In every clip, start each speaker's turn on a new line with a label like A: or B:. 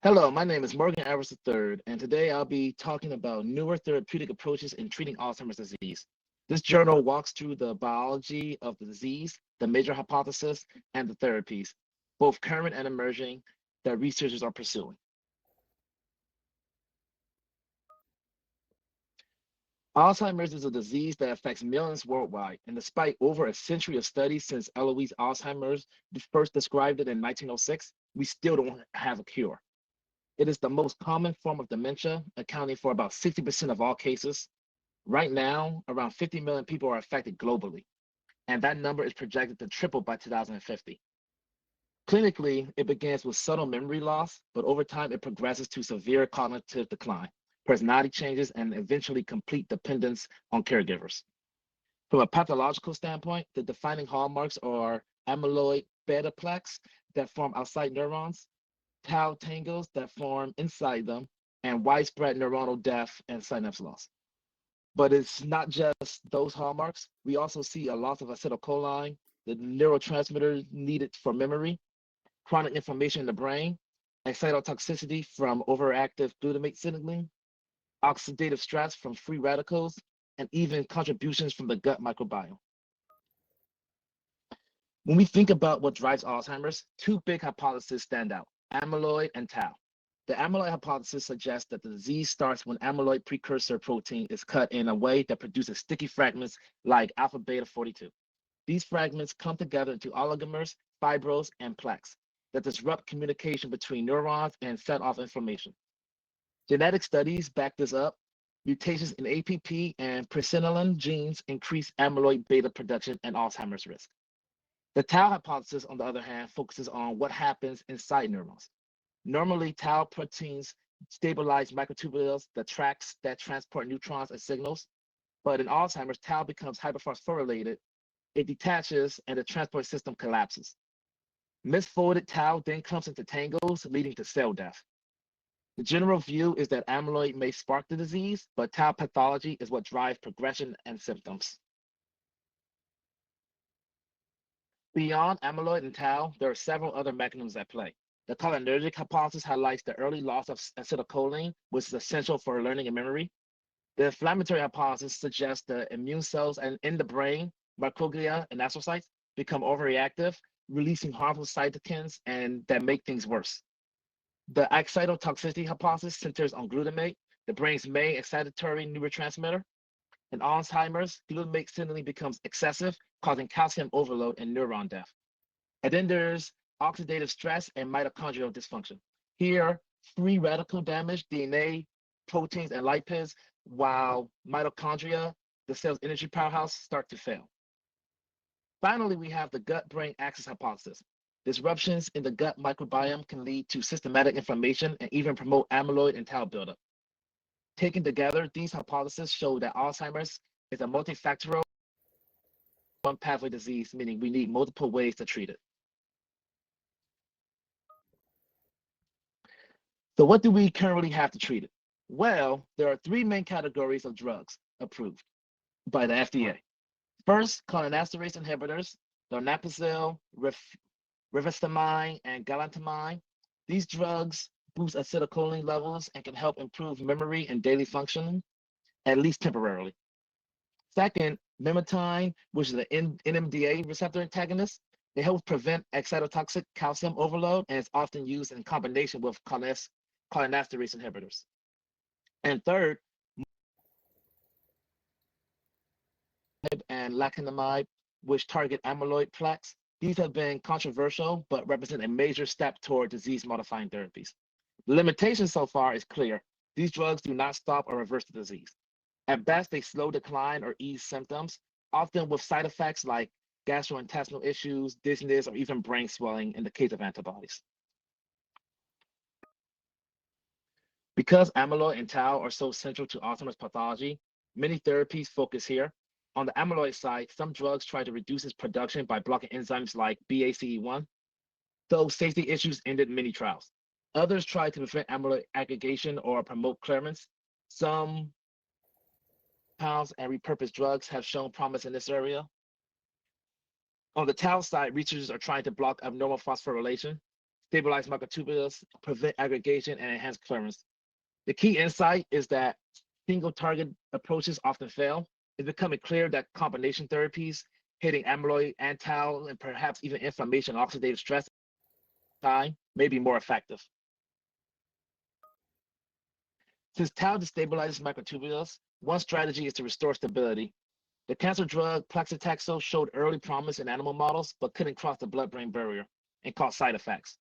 A: Hello, my name is Morgan Evers III, and today I'll be talking about newer therapeutic approaches in treating Alzheimer's disease. This journal walks through the biology of the disease, the major hypothesis, and the therapies, both current and emerging, that researchers are pursuing. Alzheimer's is a disease that affects millions worldwide, and despite over a century of studies since Eloise Alzheimer's first described it in 1906, we still don't have a cure. It is the most common form of dementia, accounting for about 60% of all cases. Right now, around 50 million people are affected globally, and that number is projected to triple by 2050. Clinically, it begins with subtle memory loss, but over time it progresses to severe cognitive decline, personality changes, and eventually complete dependence on caregivers. From a pathological standpoint, the defining hallmarks are amyloid beta plaques that form outside neurons, tau tangles that form inside them, and widespread neuronal death and synapse loss. But it's not just those hallmarks. We also see a loss of acetylcholine, the neurotransmitter needed for memory, chronic inflammation in the brain, excitotoxicity from overactive glutamate signaling, oxidative stress from free radicals, and even contributions from the gut microbiome. When we think about what drives Alzheimer's, two big hypotheses stand out: amyloid and tau. The amyloid hypothesis suggests that the disease starts when amyloid precursor protein is cut in a way that produces sticky fragments like alpha beta 42. These fragments come together into oligomers, fibrils, and plaques that disrupt communication between neurons and set off inflammation. Genetic studies back this up. Mutations in APP and presenilin genes increase amyloid beta production and Alzheimer's risk. The tau hypothesis, on the other hand, focuses on what happens inside neurons. Normally, tau proteins stabilize microtubules, the tracks that transport neutrons and signals. But in Alzheimer's, tau becomes hyperphosphorylated, it detaches, and the transport system collapses. Misfolded tau then comes into tangles, leading to cell death. The general view is that amyloid may spark the disease, but tau pathology is what drives progression and symptoms. Beyond amyloid and tau, there are several other mechanisms at play. The cholinergic hypothesis highlights the early loss of acetylcholine, which is essential for learning and memory. The inflammatory hypothesis suggests the immune cells in the brain, microglia and astrocytes, become overreactive, releasing harmful cytokines and that make things worse. The excitotoxicity hypothesis centers on glutamate, the brain's main excitatory neurotransmitter. In Alzheimer's, glutamate signaling becomes excessive, causing calcium overload and neuron death. And then there's oxidative stress and mitochondrial dysfunction. Here, free radical damage, DNA, proteins, and lipids, while mitochondria, the cell's energy powerhouse, start to fail. Finally, we have the gut-brain axis hypothesis. Disruptions in the gut microbiome can lead to systematic inflammation and even promote amyloid and tau buildup. Taken together, these hypotheses show that Alzheimer's is a multifactorial one pathway disease, meaning we need multiple ways to treat it. So what do we currently have to treat it? Well, there are three main categories of drugs approved by the FDA. First, cholinesterase inhibitors, donepezil, rivastigmine, and galantamine. These drugs boost acetylcholine levels and can help improve memory and daily functioning, at least temporarily. Second, memantine, which is an NMDA receptor antagonist. It helps prevent excitotoxic calcium overload and is often used in combination with cholinesterase inhibitors. And third, and lecanemab, which target amyloid plaques. These have been controversial, but represent a major step toward disease-modifying therapies. The limitation so far is clear. These drugs do not stop or reverse the disease. At best, they slow decline or ease symptoms, often with side effects like gastrointestinal issues, dizziness, or even brain swelling in the case of antibodies. Because amyloid and tau are so central to Alzheimer's pathology, many therapies focus here. On the amyloid side, some drugs try to reduce its production by blocking enzymes like BACE1, though safety issues ended many trials. Others try to prevent amyloid aggregation or promote clearance. Some compounds and repurposed drugs have shown promise in this area. On the tau side, researchers are trying to block abnormal phosphorylation. stabilize microtubules, prevent aggregation, and enhance clearance. The key insight is that single target approaches often fail. It's becoming clear that combination therapies hitting amyloid and tau and perhaps even inflammation and oxidative stress time may be more effective. Since tau destabilizes microtubules, one strategy is to restore stability. The cancer drug Plaxitaxel showed early promise in animal models, but couldn't cross the blood-brain barrier and caused side effects.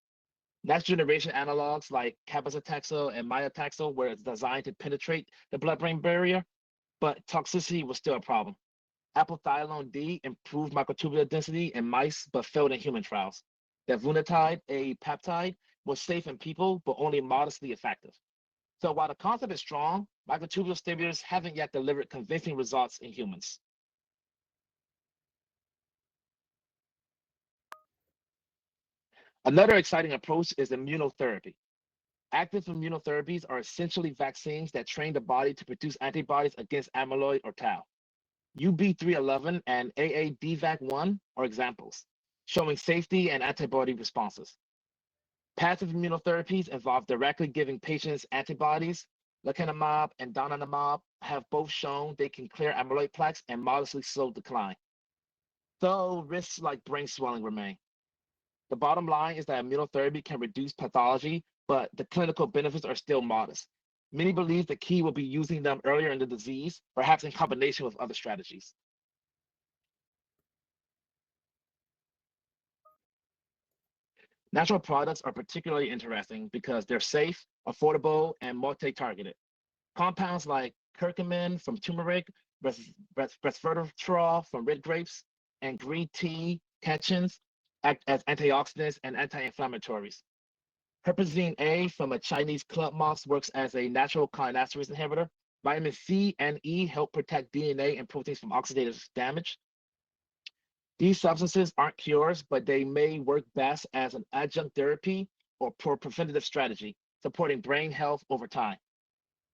A: Next generation analogs like cabazitaxel and myataxel were designed to penetrate the blood-brain barrier, but toxicity was still a problem. Apothiolone D improved microtubular density in mice, but failed in human trials. Davunitide, a peptide, was safe in people, but only modestly effective. So while the concept is strong, microtubule stimulators haven't yet delivered convincing results in humans. Another exciting approach is immunotherapy. Active immunotherapies are essentially vaccines that train the body to produce antibodies against amyloid or tau. UB311 and AADVAC1 are examples, showing safety and antibody responses. Passive immunotherapies involve directly giving patients antibodies. Lecanemab and donanemab have both shown they can clear amyloid plaques and modestly slow decline, though risks like brain swelling remain. The bottom line is that immunotherapy can reduce pathology, but the clinical benefits are still modest. Many believe the key will be using them earlier in the disease, perhaps in combination with other strategies. Natural products are particularly interesting because they're safe, affordable, and multi-targeted. Compounds like curcumin from turmeric, resveratrol from red grapes, and green tea catechins act as antioxidants and anti-inflammatories. Herpesine A from a Chinese club moss works as a natural cholinesterase inhibitor. Vitamin C and E help protect DNA and proteins from oxidative damage. These substances aren't cures, but they may work best as an adjunct therapy or preventative strategy, supporting brain health over time.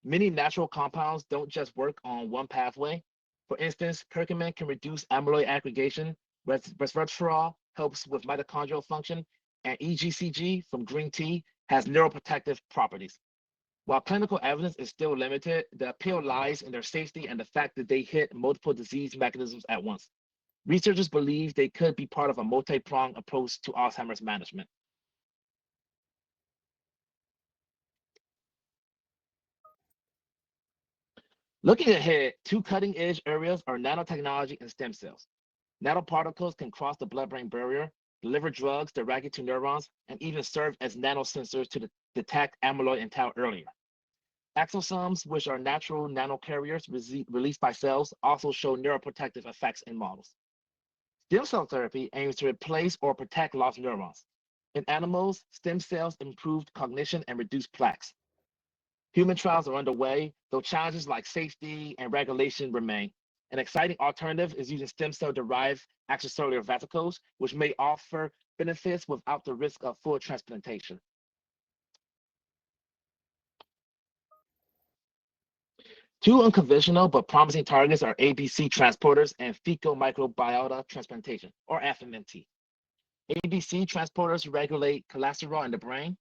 A: Many natural compounds don't just work on one pathway. For instance, curcumin can reduce amyloid aggregation, resveratrol helps with mitochondrial function, and EGCG from green tea has neuroprotective properties. While clinical evidence is still limited, the appeal lies in their safety and the fact that they hit multiple disease mechanisms at once. Researchers believe they could be part of a multi-pronged approach to Alzheimer's management. Looking ahead, two cutting-edge areas are nanotechnology and stem cells. Nanoparticles can cross the blood-brain barrier, deliver drugs directly to neurons, and even serve as nanosensors to detect amyloid and tau earlier. Exosomes, which are natural nanocarriers released by cells, also show neuroprotective effects in models. Stem cell therapy aims to replace or protect lost neurons. In animals, stem cells improved cognition and reduced plaques. Human trials are underway, though challenges like safety and regulation remain. An exciting alternative is using stem cell-derived extracellular vesicles, which may offer benefits without the risk of full transplantation. Two unconventional but promising targets are ABC transporters and fecal microbiota transplantation, or FMNT. ABC transporters regulate cholesterol in the brain.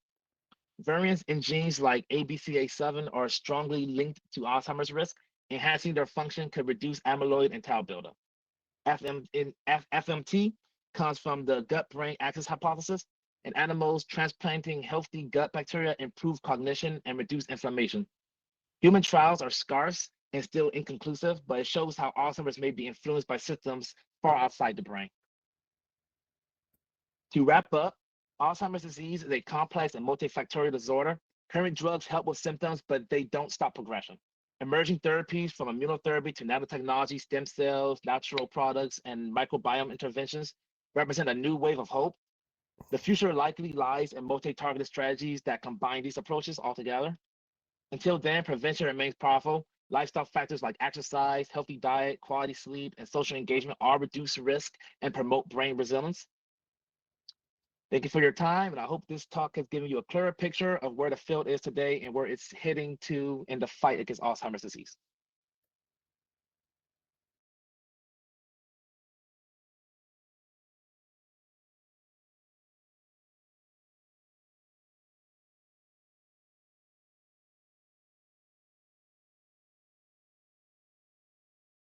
A: Variants in genes like ABCA7 are strongly linked to Alzheimer's risk. Enhancing their function could reduce amyloid and tau buildup. FMT comes from the gut-brain axis hypothesis. In animals, transplanting healthy gut bacteria improve cognition and reduce inflammation. Human trials are scarce and still inconclusive, but it shows how Alzheimer's may be influenced by systems far outside the brain. To wrap up, Alzheimer's disease is a complex and multifactorial disorder. Current drugs help with symptoms, but they don't stop progression. Emerging therapies from immunotherapy to nanotechnology, stem cells, natural products, and microbiome interventions represent a new wave of hope. The future likely lies in multi-targeted strategies that combine these approaches altogether. Until then, prevention remains powerful. Lifestyle factors like exercise, healthy diet, quality sleep, and social engagement all reduce risk and promote brain resilience. Thank you for your time, and I hope this talk has given you a clearer picture of where the field is today and where it's heading to in the fight against Alzheimer's disease.